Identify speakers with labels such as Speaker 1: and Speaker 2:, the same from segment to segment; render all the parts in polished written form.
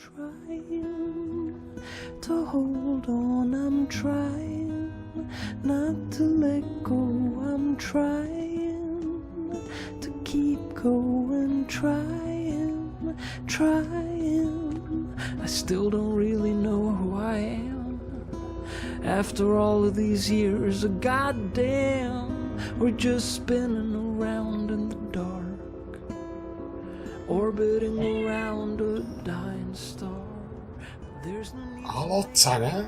Speaker 1: trying to hold on, I'm trying not to let go, I'm trying to keep going, trying. I still don't really know who I am. After all of these years of goddamn, we're just spinning around in the dark, orbiting around a dying star. There's no need.
Speaker 2: Hallo zusammen.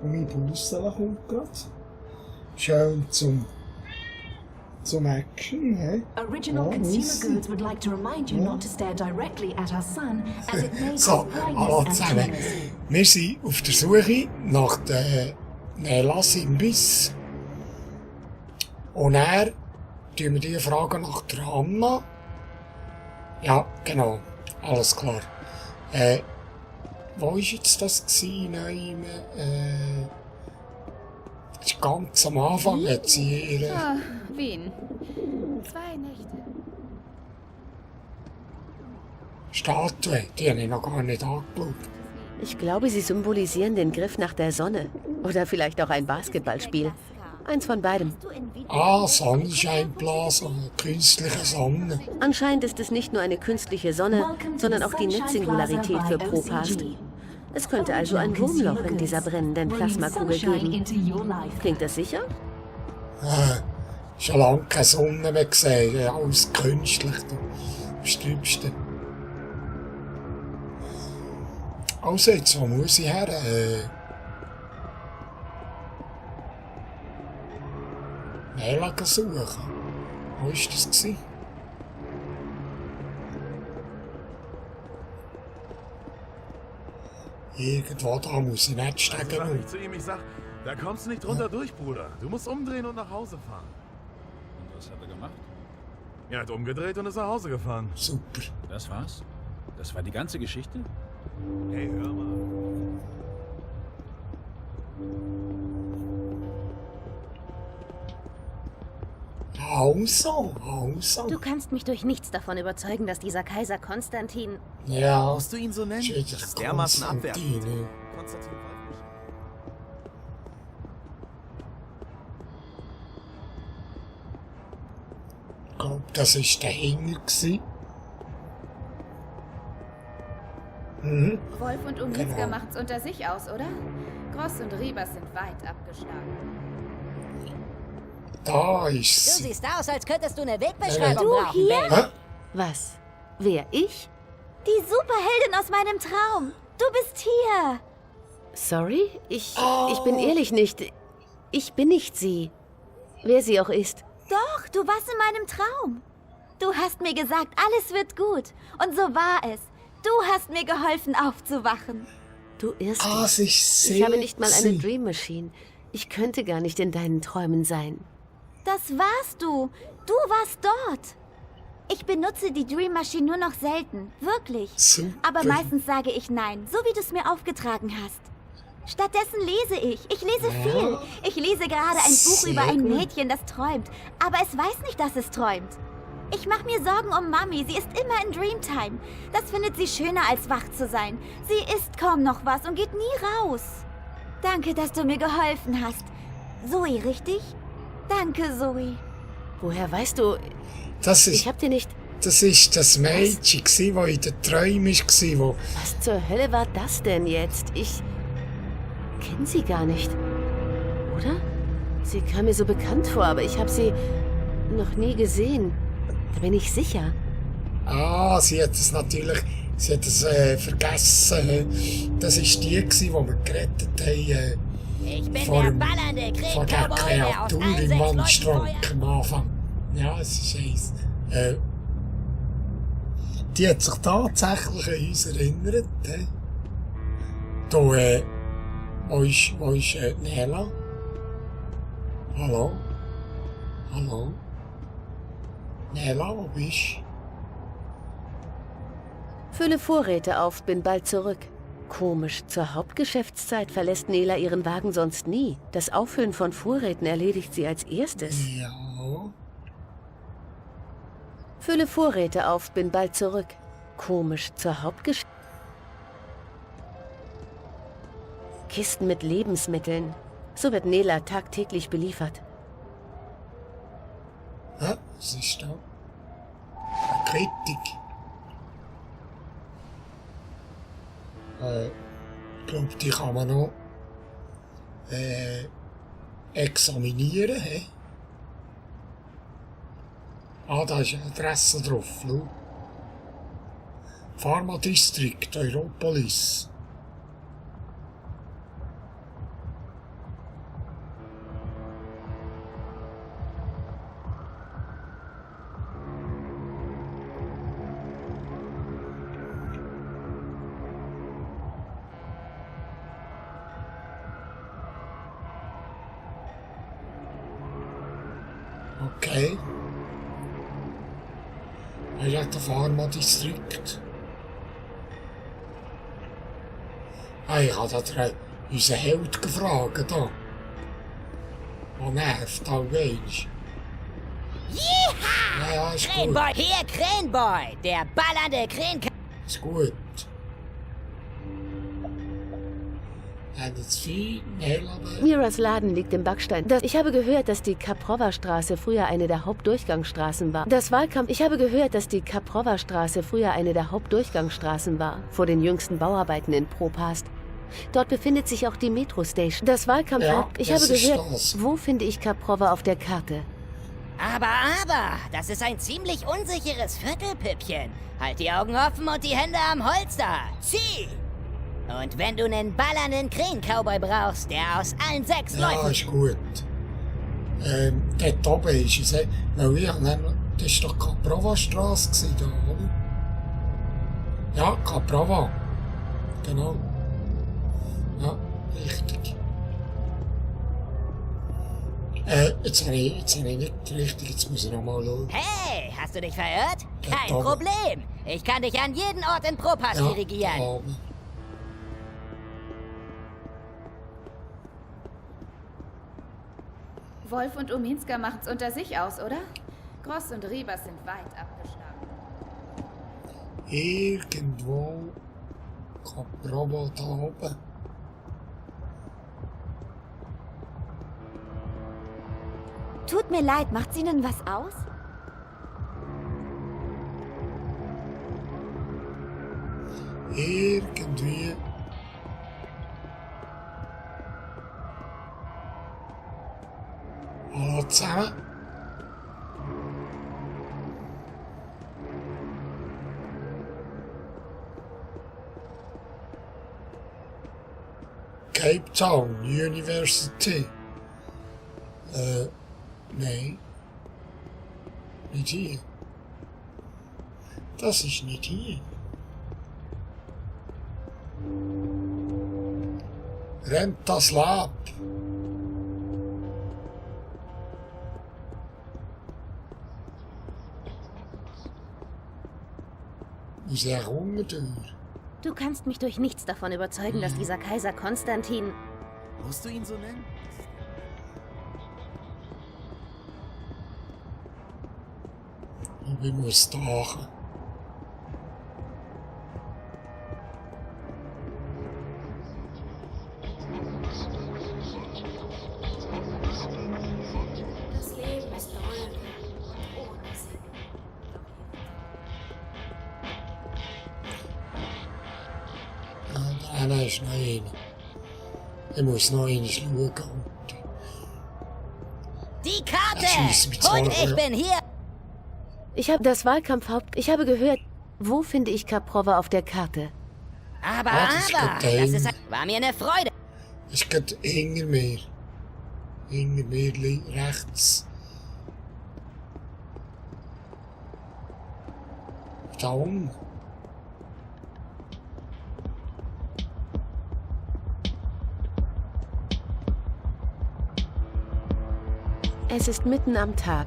Speaker 2: Und mein Bussel kommt gerade. Schön zum Action, hä?
Speaker 3: Original Consumer Goods would like to remind you not to stare directly at our sun, as it may
Speaker 2: So,
Speaker 3: cause
Speaker 2: hallo
Speaker 3: blindness and
Speaker 2: zusammen.
Speaker 3: tumors.
Speaker 2: Wir sind auf der Suche nach den Nelas Imbiss. Und er tun wir die Frage nach der Anna. Ja, genau. Alles klar. Wo war jetzt das gewesen? Das ist ganz am Anfang hat sie ihre
Speaker 4: Ah, Wien. 2 Nächte.
Speaker 2: Statue, die habe ich noch gar nicht angeschaut.
Speaker 5: Ich glaube, sie symbolisieren den Griff nach der Sonne. Oder vielleicht auch ein Basketballspiel. Eins von beidem.
Speaker 2: Ah, Sonnenscheinblase, künstliche Sonne.
Speaker 5: Anscheinend ist es nicht nur eine künstliche Sonne, sondern auch die Netzsingularität für Propast. Es könnte also ein Wurmloch in dieser brennenden Plasmakugel geben. Klingt das sicher?
Speaker 2: Schon lange keine Sonne mehr gesehen, ja, alles künstlich, das Trübste. Also jetzt, wo muss ich her? Nela suchen. Wo war das gewesen? Irgendwo da muss ich nicht
Speaker 6: Sag
Speaker 2: stecken.
Speaker 6: ich zu ihm, ich sag, da kommst du nicht drunter durch, Bruder. Du musst umdrehen und nach Hause fahren.
Speaker 7: Und was hat er gemacht?
Speaker 6: Er hat umgedreht und ist nach Hause gefahren.
Speaker 2: Super.
Speaker 7: Das war's? Das war die ganze Geschichte?
Speaker 6: Hey, hör mal.
Speaker 2: Also.
Speaker 4: Du kannst mich durch nichts davon überzeugen, dass dieser Kaiser Konstantin...
Speaker 2: Ja,
Speaker 6: Musst du ihn so nennen?
Speaker 2: steht
Speaker 6: Das
Speaker 2: das
Speaker 6: ist dermaßen abwertend.
Speaker 2: Konstantin.
Speaker 6: Konstantin Waldmischel.
Speaker 2: Ich glaube, das war der Himmel. Mhm.
Speaker 4: Wolf und Umnitzka
Speaker 2: Genau.
Speaker 4: machen's unter sich aus, oder? Gross und Rebers sind weit abgeschlagen.
Speaker 2: Da
Speaker 8: Du
Speaker 2: ist sie.
Speaker 8: siehst aus, als könntest du eine Wegbeschreibung
Speaker 5: Du
Speaker 8: brauchen.
Speaker 5: hier?
Speaker 2: Hä?
Speaker 5: Was? Wer, ich?
Speaker 4: Die Superheldin aus meinem Traum. Du bist hier.
Speaker 5: Sorry? Ich bin ehrlich nicht. Ich bin nicht sie. Wer sie auch ist.
Speaker 4: Doch, du warst in meinem Traum. Du hast mir gesagt, alles wird gut. Und so war es. Du hast mir geholfen, aufzuwachen.
Speaker 5: Du irrst
Speaker 2: Ah,
Speaker 5: dich.
Speaker 2: sie ist
Speaker 5: Ich habe nicht mal eine
Speaker 2: sexy.
Speaker 5: Dream Machine. Ich könnte gar nicht in deinen Träumen sein.
Speaker 4: Das warst du. Du warst dort. Ich benutze die Dream Machine nur noch selten. Wirklich.
Speaker 2: Super.
Speaker 4: Aber meistens sage ich nein, so wie du es mir aufgetragen hast. Stattdessen lese ich. Ich lese viel. Ich lese gerade ein Buch
Speaker 2: Sehr
Speaker 4: über ein
Speaker 2: gut.
Speaker 4: Mädchen, das träumt. Aber es weiß nicht, dass es träumt. Ich mache mir Sorgen um Mami. Sie ist immer in Dreamtime. Das findet sie schöner, als wach zu sein. Sie isst kaum noch was und geht nie raus. Danke, dass du mir geholfen hast. Zoe, richtig? Danke, Zoe.
Speaker 5: Woher weißt du?
Speaker 2: Das
Speaker 5: Ich
Speaker 2: ist
Speaker 5: hab dir nicht...
Speaker 2: das Mädchen, das in den Träumen war.
Speaker 5: Was zur Hölle war das denn jetzt? Ich kenne sie gar nicht. Oder? Sie kam mir so bekannt vor, aber ich habe sie noch nie gesehen. Da bin ich sicher.
Speaker 2: Ah, sie hat es natürlich vergessen. Das war die, die wir gerettet haben.
Speaker 8: Ich bin
Speaker 2: Vor
Speaker 8: der
Speaker 2: dem-
Speaker 8: ballernde
Speaker 2: Von der
Speaker 8: Krieg-Cowboy, der aus
Speaker 2: Kreatur
Speaker 8: allen
Speaker 2: im
Speaker 8: 6 Leuten
Speaker 2: Wandstrunk
Speaker 8: feuert.
Speaker 2: am Anfang. Ja, es ist eins. Die hat sich tatsächlich an uns erinnert. Da, wo ist Nela? Hallo? Hallo? Nela, wo bist du?
Speaker 5: Fülle Vorräte auf, bin bald zurück. Komisch, zur Hauptgeschäftszeit verlässt Nela ihren Wagen sonst nie. Das Auffüllen von Vorräten erledigt sie als erstes.
Speaker 2: Ja.
Speaker 5: Fülle Vorräte auf, bin bald zurück. Komisch, zur Hauptgeschichte. Kisten mit Lebensmitteln. So wird Nela tagtäglich beliefert.
Speaker 2: Ja, was ist da? Eine Kritik. Ich glaube, die kann man noch examinieren. He? Ah, da ist eine Adresse drauf. Schau. Pharma-Distrikt, Europolis. Okay. Er hat den Pharma-Distrikt. Ich habe da unseren Held gefragt. Da. Oh, nervt auch wenig. Ja, ist gut.
Speaker 8: Krähenboy, hier Krähenboy, der ballernde Krähen...
Speaker 2: Ist gut. Hat jetzt viel Nela.
Speaker 5: Miras Laden liegt im Backstein. Ich habe gehört, dass die Kaprova-Straße früher eine der Hauptdurchgangsstraßen war. Ich habe gehört, dass die Kaprova-Straße früher eine der Hauptdurchgangsstraßen war, vor den jüngsten Bauarbeiten in Propast. Dort befindet sich auch die Metro-Station. Das Wahlkampf.
Speaker 2: Ja,
Speaker 5: ich
Speaker 2: das
Speaker 5: habe
Speaker 2: ist
Speaker 5: gehört,
Speaker 2: das.
Speaker 5: wo finde ich Kaprova auf der Karte?
Speaker 8: Aber, das ist ein ziemlich unsicheres Viertelpüppchen. Halt die Augen offen und die Hände am Holster. Zieh! Und wenn du einen ballernden Krähen-Cowboy brauchst, der aus allen 6
Speaker 2: Ja,
Speaker 8: Läufen...
Speaker 2: ist gut. Dort oben ist es. Weil das war doch Kaprova-Straße da, oder? Ja, Kaprova. Genau. Ja, richtig. Jetzt habe ich nicht richtig, jetzt muss ich nochmal schauen.
Speaker 8: Hey, hast du dich verirrt?
Speaker 2: Ja,
Speaker 8: Kein
Speaker 2: doch.
Speaker 8: Problem. Ich kann dich an jeden Ort in Propast
Speaker 2: Ja,
Speaker 8: dirigieren.
Speaker 2: da oben.
Speaker 9: Wolf und Uminska machen's unter sich aus, oder? Gross und Ribas sind weit abgeschlagen.
Speaker 2: Irgendwo Kaprova da oben.
Speaker 4: Tut mir leid, macht's Ihnen was aus?
Speaker 2: Irgendwie. Hallo zusammen. Cape Town University. Nein. Nicht hier. Das ist nicht hier. Rennt das Lab. Muss er Hunger durch?
Speaker 9: Du kannst mich durch nichts davon überzeugen, dass dieser Kaiser Konstantin...
Speaker 6: Musst du ihn so nennen?
Speaker 2: Aber ich muss dachen.
Speaker 9: Das Leben ist dröge und ohne Sinn.
Speaker 2: Ja, da ist noch einer. Ich muss noch einmal schauen.
Speaker 8: Die Karte!
Speaker 2: Das schießt mich
Speaker 8: Und
Speaker 2: zwar,
Speaker 8: ich
Speaker 2: ja.
Speaker 8: bin hier!
Speaker 5: Ich habe gehört, wo finde ich Kaprova auf der Karte?
Speaker 8: Aber,
Speaker 2: das
Speaker 8: das
Speaker 2: ist
Speaker 8: ist... War mir eine Freude.
Speaker 2: Es geht enger mehr. Enger mehr rechts. Da unten.
Speaker 5: Es ist mitten am Tag.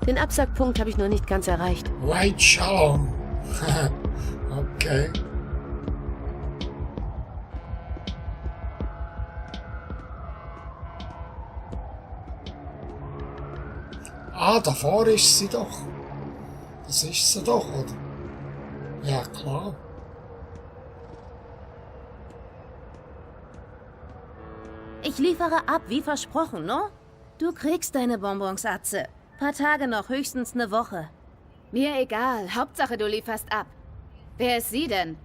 Speaker 5: Den Absackpunkt habe ich noch nicht ganz erreicht.
Speaker 2: White Shalom. Okay. Ah, davor ist sie doch. Das ist sie doch, oder? Ja, klar.
Speaker 5: Ich liefere ab, wie versprochen, no? Du kriegst deine Bonbons, Atze. Paar Tage noch, höchstens eine Woche.
Speaker 9: Mir egal. Hauptsache, du lieferst ab. Wer ist sie denn?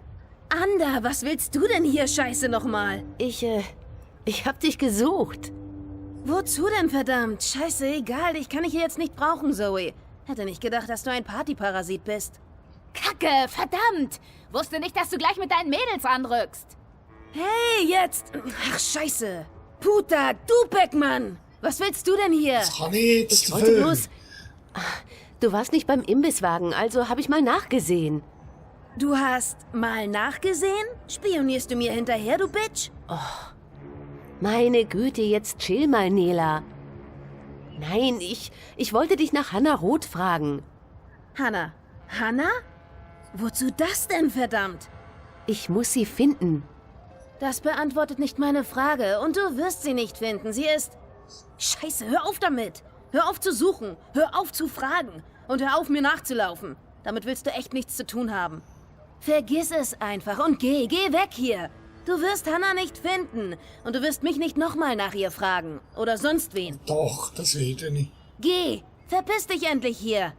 Speaker 5: Anda, was willst du denn hier, Scheiße, nochmal? Ich hab dich gesucht. Wozu denn, verdammt? Scheiße, egal, ich kann dich hier jetzt nicht brauchen, Zoe. Hätte nicht gedacht, dass du ein Partyparasit bist.
Speaker 9: Kacke, verdammt! Wusste nicht, dass du gleich mit deinen Mädels anrückst.
Speaker 5: Hey, jetzt! Ach, Scheiße! Puta, du Beckmann! Was willst du denn hier?
Speaker 2: Das kann ich jetzt
Speaker 5: Ich wollte bloß... Du warst nicht beim Imbisswagen, also habe ich mal nachgesehen. Du hast mal nachgesehen? Spionierst du mir hinterher, du Bitch? Oh, meine Güte, jetzt chill mal, Nela. Nein, ich wollte dich nach Hannah Roth fragen. Hannah? Hannah? Wozu das denn, verdammt? Ich muss sie finden. Das beantwortet nicht meine Frage und du wirst sie nicht finden. Sie ist... Scheiße, hör auf damit. Hör auf zu suchen. Hör auf zu fragen. Und hör auf, mir nachzulaufen. Damit willst du echt nichts zu tun haben. Vergiss es einfach und geh weg hier. Du wirst Hannah nicht finden. Und du wirst mich nicht nochmal nach ihr fragen. Oder sonst wen.
Speaker 2: Doch, das wieder nicht.
Speaker 5: Geh, verpiss dich endlich hier.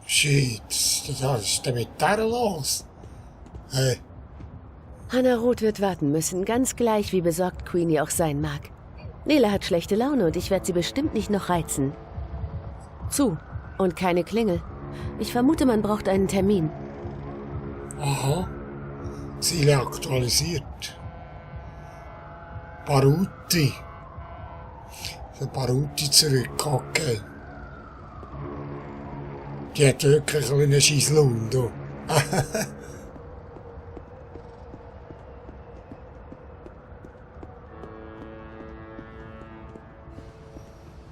Speaker 2: Shit, was ist denn mit der los? Hey,
Speaker 5: Hannah Roth wird warten müssen, ganz gleich, wie besorgt Queenie auch sein mag. Nele hat schlechte Laune und ich werde sie bestimmt nicht noch reizen. Zu. Und keine Klingel. Ich vermute, man braucht einen Termin.
Speaker 2: aha. Ziele aktualisiert. Baruti. Für Baruti zurück, okay. Die hat wirklich einen Scheisslund, du.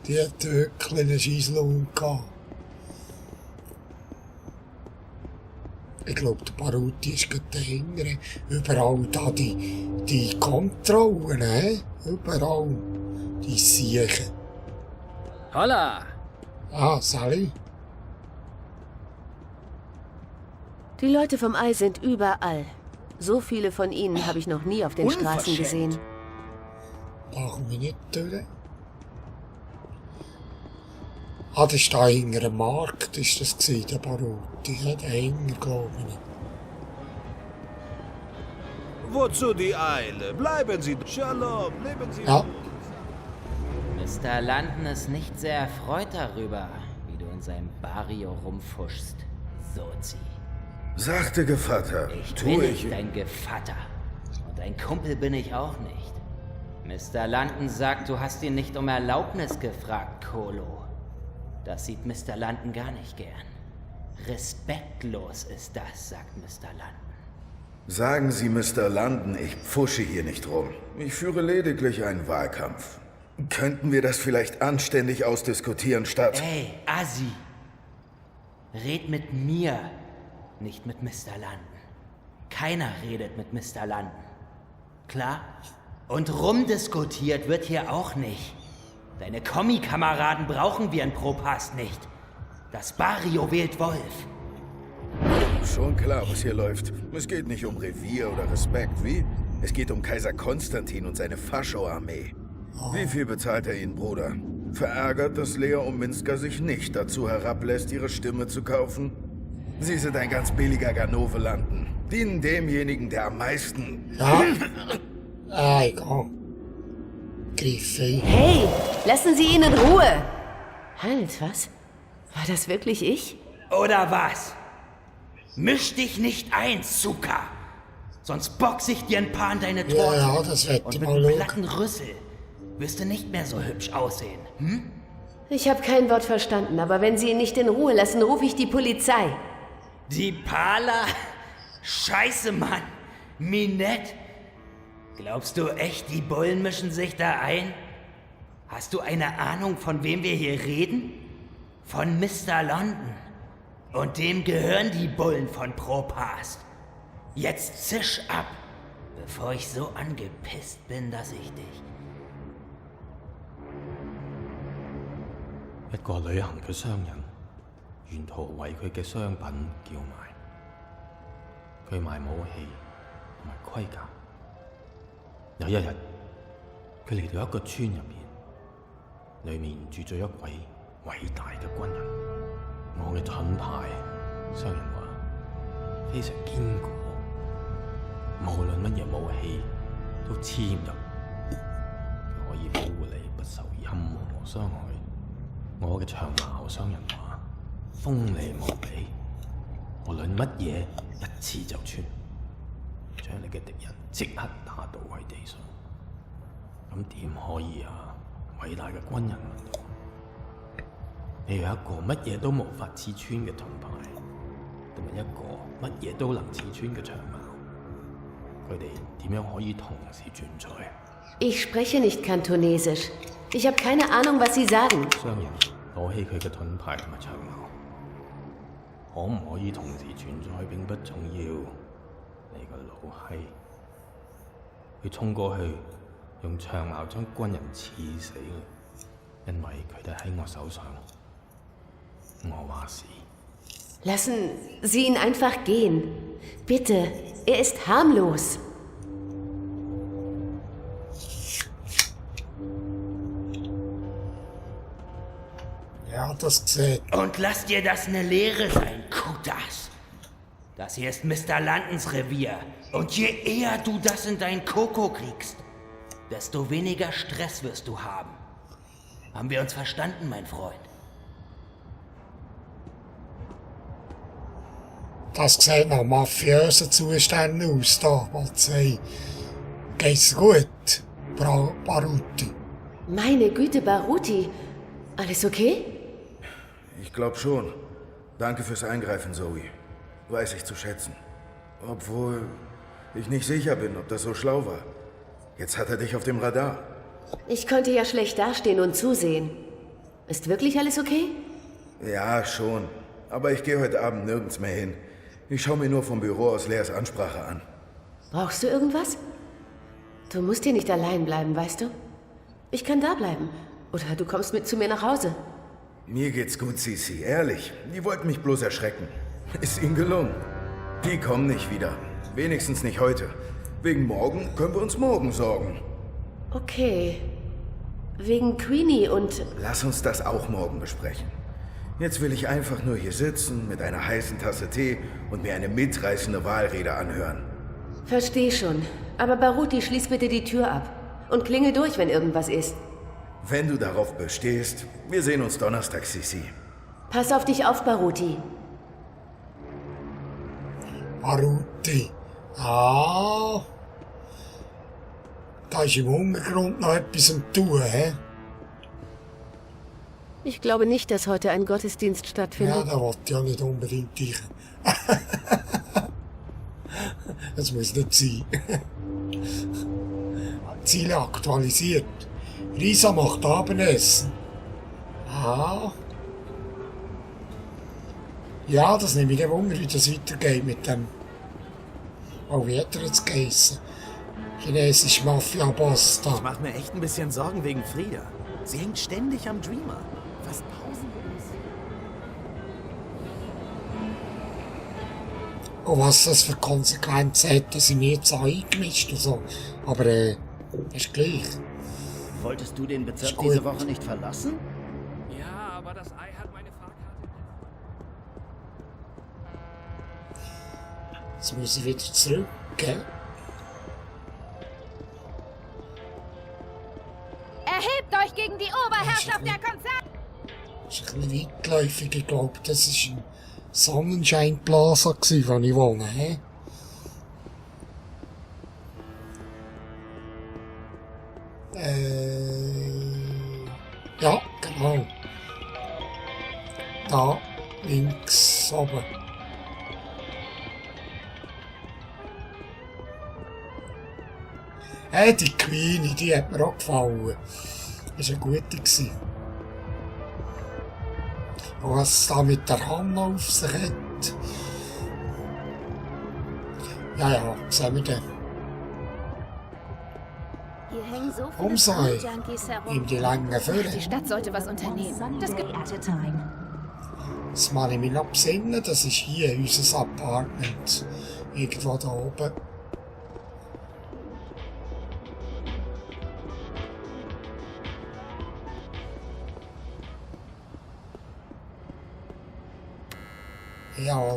Speaker 2: Die hat wirklich einen Scheisslund gehabt. Ich glaube, der Baruti ist gerade dahinter. Überall da die Kontrollen, Überall. Die Siechen.
Speaker 1: Holla!
Speaker 2: Ah, Sally.
Speaker 5: Die Leute vom Ei sind überall. So viele von ihnen habe ich noch nie auf den Straßen gesehen.
Speaker 2: Da komme ich nicht durch. Ah, das ist da hinter dem Markt, ist das gewesen, der Baruti. Ja, dahinter, glaube ich.
Speaker 10: Wozu die Eile? Bleiben Sie. Shalom, leben Sie.
Speaker 2: Ja,
Speaker 8: Mr. London ist nicht sehr erfreut darüber, wie du in seinem Barrio rumfuschst, Sozi.
Speaker 10: Sachte Gevatter.
Speaker 8: Ich bin nicht dein Gevatter. Und dein Kumpel bin ich auch nicht. Mr. London sagt, du hast ihn nicht um Erlaubnis gefragt, Kolo. Das sieht Mr. London gar nicht gern. Respektlos ist das, sagt Mr. London.
Speaker 10: Sagen Sie, Mr. London, ich pfusche hier nicht rum. Ich führe lediglich einen Wahlkampf. Könnten wir das vielleicht anständig ausdiskutieren, statt...
Speaker 8: Ey, Assi! Red mit mir, nicht mit Mr. London. Keiner redet mit Mr. London. Klar? Und rumdiskutiert wird hier auch nicht. Deine Kommi-Kameraden brauchen wir in Propast nicht. Das Barrio wählt Wolf.
Speaker 10: Schon klar, was hier läuft. Es geht nicht um Revier oder Respekt, wie? Es geht um Kaiser Konstantin und seine Fascho-Armee. Wie viel bezahlt er Ihnen, Bruder? Verärgert, dass Lea Ominska sich nicht dazu herablässt, ihre Stimme zu kaufen? Sie sind ein ganz billiger Ganove London. Dienen demjenigen, der am meisten...
Speaker 2: ja. Egal. Griff ein.
Speaker 5: Hey, lassen Sie ihn in Ruhe! Halt, was? War das wirklich ich?
Speaker 8: Oder was? Misch dich nicht ein, Zuka. Sonst box ich dir ein paar in deine
Speaker 2: Ja,
Speaker 8: Torte.
Speaker 2: ja, das wird
Speaker 8: Und
Speaker 2: ich
Speaker 8: mit
Speaker 2: mal
Speaker 8: einem
Speaker 2: schauen.
Speaker 8: platten Rüssel wirst du nicht mehr so hübsch aussehen. Hm?
Speaker 5: Ich habe kein Wort verstanden, aber wenn Sie ihn nicht in Ruhe lassen, rufe ich die Polizei.
Speaker 8: Die Pala? Scheiße, Mann. Minette? Glaubst du echt, die Bullen mischen sich da ein? Hast du eine Ahnung, von wem wir hier reden? Von Mr. London. Und dem gehören die Bullen von Propast. Jetzt zisch ab, bevor ich so angepisst bin, dass ich dich...
Speaker 11: 一個旅行嘅商人，沿途為佢嘅商品叫賣。佢賣武器同埋盔甲。有一日，佢嚟到一個村入面，裏面住咗一位偉大嘅軍人。我嘅盾牌，商人話非常堅固，無論乜嘢武器都黐唔入，佢可以保護你不受任何傷害。我嘅長矛，商人話鋒利無比，無論乜嘢一刺就穿，將你嘅敵人即刻打倒喺地上。咁點可以啊？偉大嘅軍人問道。你有一個乜嘢都無法刺穿嘅盾牌，同埋一個乜嘢都能刺穿嘅長矛，佢哋點樣可以同時存在
Speaker 5: Ich spreche nicht Kantonesisch. Ich habe keine Ahnung, was Sie sagen.
Speaker 11: 商人攞起佢嘅盾牌同埋長矛，可唔可以同時存在並不重要。你個老閪，佢衝過去，用長矛將軍人刺死，因為佢哋喺我手上。我話事。
Speaker 5: Lassen Sie ihn einfach gehen. Bitte, er ist harmlos.
Speaker 2: Ja, das gesehen.
Speaker 12: Und lass dir das eine Lehre sein, Kutas. Das hier ist Mr. Landens Revier. Und je eher du das in dein Koko kriegst, desto weniger Stress wirst du haben. Haben wir uns verstanden, mein Freund?
Speaker 2: Das sieht nach mafiösen Zuständen aus, da, Polizei. Geht's gut, Baruti?
Speaker 5: Meine Güte, Baruti. Alles okay?
Speaker 10: Ich glaube schon. Danke fürs Eingreifen, Zoe. Weiß ich zu schätzen. Obwohl ich nicht sicher bin, ob das so schlau war. Jetzt hat er dich auf dem Radar.
Speaker 5: Ich konnte ja schlecht dastehen und zusehen. Ist wirklich alles okay?
Speaker 10: Ja, schon. Aber ich gehe heute Abend nirgends mehr hin. Ich schaue mir nur vom Büro aus Leas Ansprache an.
Speaker 5: Brauchst du irgendwas? Du musst hier nicht allein bleiben, weißt du? Ich kann da bleiben. Oder du kommst mit zu mir nach Hause.
Speaker 10: Mir geht's gut, Sisi. Ehrlich. Die wollten mich bloß erschrecken. Ist ihnen gelungen. Die kommen nicht wieder. Wenigstens nicht heute. Wegen morgen können wir uns morgen sorgen.
Speaker 5: Okay. Wegen Queenie und...
Speaker 10: Lass uns das auch morgen besprechen. Jetzt will ich einfach nur hier sitzen, mit einer heißen Tasse Tee und mir eine mitreißende Wahlrede anhören.
Speaker 5: Versteh schon. Aber Baruti, schließ bitte die Tür ab. Und klingel durch, wenn irgendwas ist.
Speaker 10: Wenn du darauf bestehst, wir sehen uns Donnerstag, Sisi.
Speaker 5: Pass auf dich auf, Baruti.
Speaker 2: Baruti. Ah. Da ist im Untergrund noch etwas am Tun, hä?
Speaker 5: Ich glaube nicht, dass heute ein Gottesdienst stattfindet.
Speaker 2: Ja, da wollte ich ja nicht unbedingt ich. Das muss nicht sein. Ziele aktualisiert. Risa macht Abendessen. Ah. Ja, das nehme ich dann Wunder, wie das weitergeht mit dem... Oh, wie hat er jetzt geheissen? Chinesisch Mafia-Boss da.
Speaker 6: Ich mache mir echt ein bisschen Sorgen wegen Frieda. Sie hängt ständig am Dreamer. Fast pausenlos.
Speaker 2: Und was das für Konsequenzen hat, dass ich mich jetzt eingemischt und so. Aber, ist gleich.
Speaker 12: Wolltest du den Bezirk
Speaker 2: Ist gut.
Speaker 12: diese Woche nicht verlassen?
Speaker 1: Ja, aber das Ei hat meine Fahrkarte.
Speaker 2: Jetzt muss ich wieder zurück, gell?
Speaker 9: Erhebt euch gegen die Oberherrschaft der Konzerne!
Speaker 2: Das ist ein bisschen weitläufig. Ich glaube, das war ein Sonnenschein-Plaza, wo ich wohne. He? Ja, genau. Da, links oben. Die Queenie, die hat mir auch gefallen. Das war eine gute. Und was es da mit der Hanna auf sich hat. Ja, sehen wir dann.
Speaker 4: Hier hängen so viele
Speaker 2: Umsei.
Speaker 4: Junkies herum.
Speaker 2: Ihm die langen Föhre.
Speaker 9: Die Stadt sollte was unternehmen. Das gibt
Speaker 3: at a time.
Speaker 2: Das mal ich mich noch besinnen, das ist hier unser Apartment. Irgendwo da oben. Ja.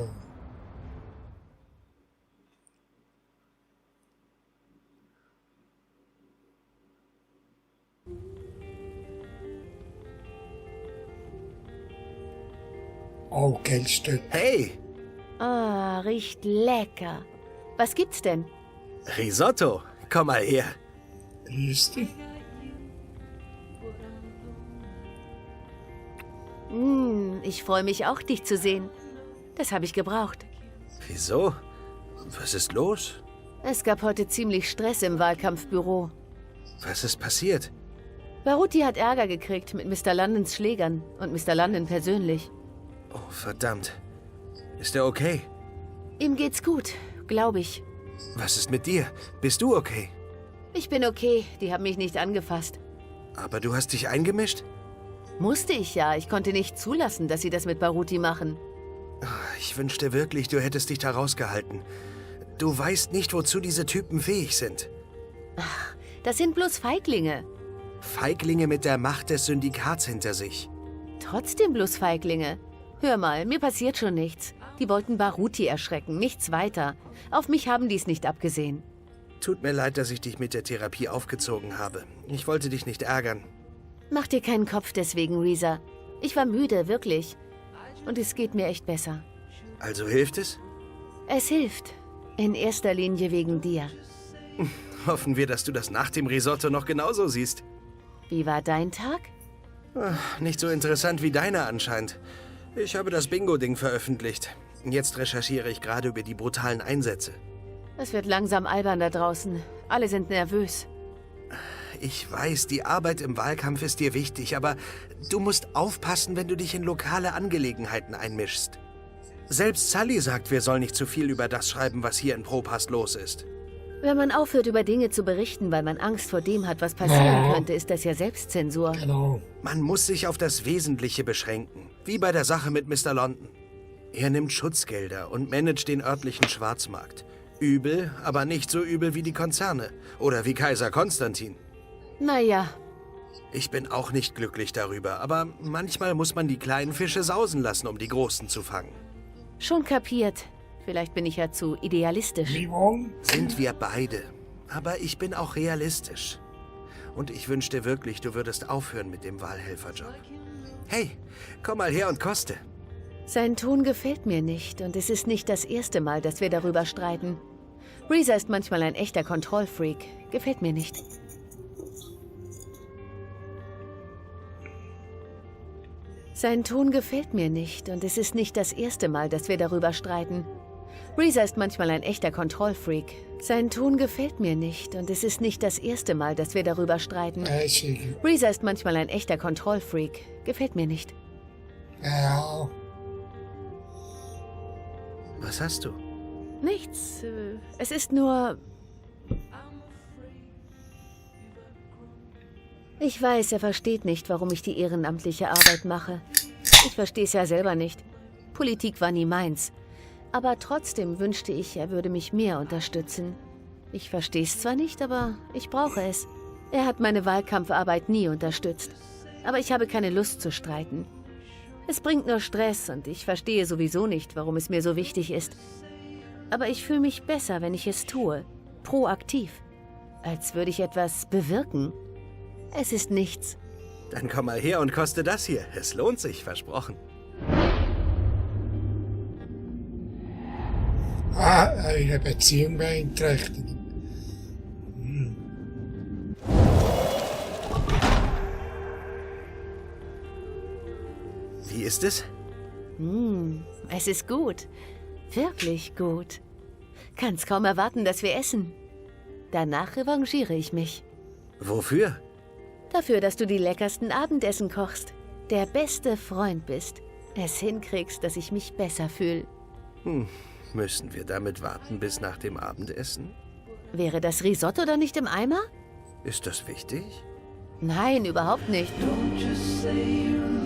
Speaker 2: Oh, Geldstück.
Speaker 6: Hey,
Speaker 5: Ah, riecht lecker. Was gibt's denn?
Speaker 6: Risotto. Komm mal her.
Speaker 2: Grüß dich.
Speaker 5: Ich freue mich auch, dich zu sehen. Das habe ich gebraucht.
Speaker 6: Wieso? Was ist los?
Speaker 5: Es gab heute ziemlich Stress im Wahlkampfbüro.
Speaker 6: Was ist passiert?
Speaker 5: Baruti hat Ärger gekriegt mit Mr. Londons Schlägern und Mr. London persönlich.
Speaker 6: Oh, verdammt. Ist er okay?
Speaker 5: Ihm geht's gut, glaube ich.
Speaker 6: Was ist mit dir? Bist du okay?
Speaker 5: Ich bin okay, die haben mich nicht angefasst.
Speaker 6: Aber du hast dich eingemischt?
Speaker 5: Musste ich ja, ich konnte nicht zulassen, dass sie das mit Baruti machen.
Speaker 6: Ich wünschte wirklich, du hättest dich da rausgehalten. Du weißt nicht, wozu diese Typen fähig sind.
Speaker 5: Ach, das sind bloß Feiglinge.
Speaker 6: Feiglinge mit der Macht des Syndikats hinter sich.
Speaker 5: Trotzdem bloß Feiglinge. Hör mal, mir passiert schon nichts. Die wollten Baruti erschrecken, nichts weiter. Auf mich haben die es nicht abgesehen.
Speaker 6: Tut mir leid, dass ich dich mit der Therapie aufgezogen habe. Ich wollte dich nicht ärgern.
Speaker 5: Mach dir keinen Kopf deswegen, Reza. Ich war müde, wirklich. Und es geht mir echt besser.
Speaker 6: Also hilft es?
Speaker 5: Es hilft. In erster Linie wegen dir.
Speaker 6: Hoffen wir, dass du das nach dem Risotto noch genauso siehst.
Speaker 5: Wie war dein Tag?
Speaker 6: Nicht so interessant wie deiner anscheinend. Ich habe das Bingo-Ding veröffentlicht. Jetzt recherchiere ich gerade über die brutalen Einsätze.
Speaker 5: Es wird langsam albern da draußen. Alle sind nervös.
Speaker 6: Ich weiß, die Arbeit im Wahlkampf ist dir wichtig, aber du musst aufpassen, wenn du dich in lokale Angelegenheiten einmischst. Selbst Sully sagt, wir sollen nicht zu viel über das schreiben, was hier in Propast los ist.
Speaker 5: Wenn man aufhört, über Dinge zu berichten, weil man Angst vor dem hat, was passieren könnte, ist das ja Selbstzensur.
Speaker 2: Genau.
Speaker 6: Man muss sich auf das Wesentliche beschränken, wie bei der Sache mit Mr. London. Er nimmt Schutzgelder und managt den örtlichen Schwarzmarkt. Übel, aber nicht so übel wie die Konzerne oder wie Kaiser Konstantin.
Speaker 5: Naja.
Speaker 6: Ich bin auch nicht glücklich darüber, aber manchmal muss man die kleinen Fische sausen lassen, um die großen zu fangen.
Speaker 5: Schon kapiert. Vielleicht bin ich ja zu idealistisch.
Speaker 6: Sind wir beide. Aber ich bin auch realistisch. Und ich wünschte wirklich, du würdest aufhören mit dem Wahlhelferjob. Hey, komm mal her und koste.
Speaker 5: Sein Ton gefällt mir nicht und es ist nicht das erste Mal, dass wir darüber streiten. Reza ist manchmal ein echter Kontrollfreak. Gefällt mir nicht. Sein Ton gefällt mir nicht und es ist nicht das erste Mal, dass wir darüber streiten. Reza ist manchmal ein echter Kontrollfreak. Sein Ton gefällt mir nicht und es ist nicht das erste Mal, dass wir darüber streiten. Reza ist manchmal ein echter Kontrollfreak. Gefällt mir nicht.
Speaker 2: Ja.
Speaker 6: Was hast du?
Speaker 5: Nichts. Es ist nur... Ich weiß, er versteht nicht, warum ich die ehrenamtliche Arbeit mache. Ich verstehe es ja selber nicht. Politik war nie meins. Aber trotzdem wünschte ich, er würde mich mehr unterstützen. Ich verstehe es zwar nicht, aber ich brauche es. Er hat meine Wahlkampfarbeit nie unterstützt. Aber ich habe keine Lust zu streiten. Es bringt nur Stress und ich verstehe sowieso nicht, warum es mir so wichtig ist. Aber ich fühle mich besser, wenn ich es tue. Proaktiv. Als würde ich etwas bewirken. Es ist nichts.
Speaker 6: Dann komm mal her und koste das hier. Es lohnt sich, versprochen.
Speaker 2: Eine Beziehung beeinträchtigen.
Speaker 6: Wie ist es?
Speaker 5: Es ist gut. Wirklich gut. Kann's kaum erwarten, dass wir essen. Danach revanchiere ich mich.
Speaker 6: Wofür?
Speaker 5: Dafür, dass du die leckersten Abendessen kochst. Der beste Freund bist. Es hinkriegst, dass ich mich besser fühle.
Speaker 6: Müssen wir damit warten bis nach dem Abendessen?
Speaker 5: Wäre das Risotto dann nicht im Eimer?
Speaker 6: Ist das wichtig?
Speaker 5: Nein, überhaupt nicht.
Speaker 1: Don't just say you're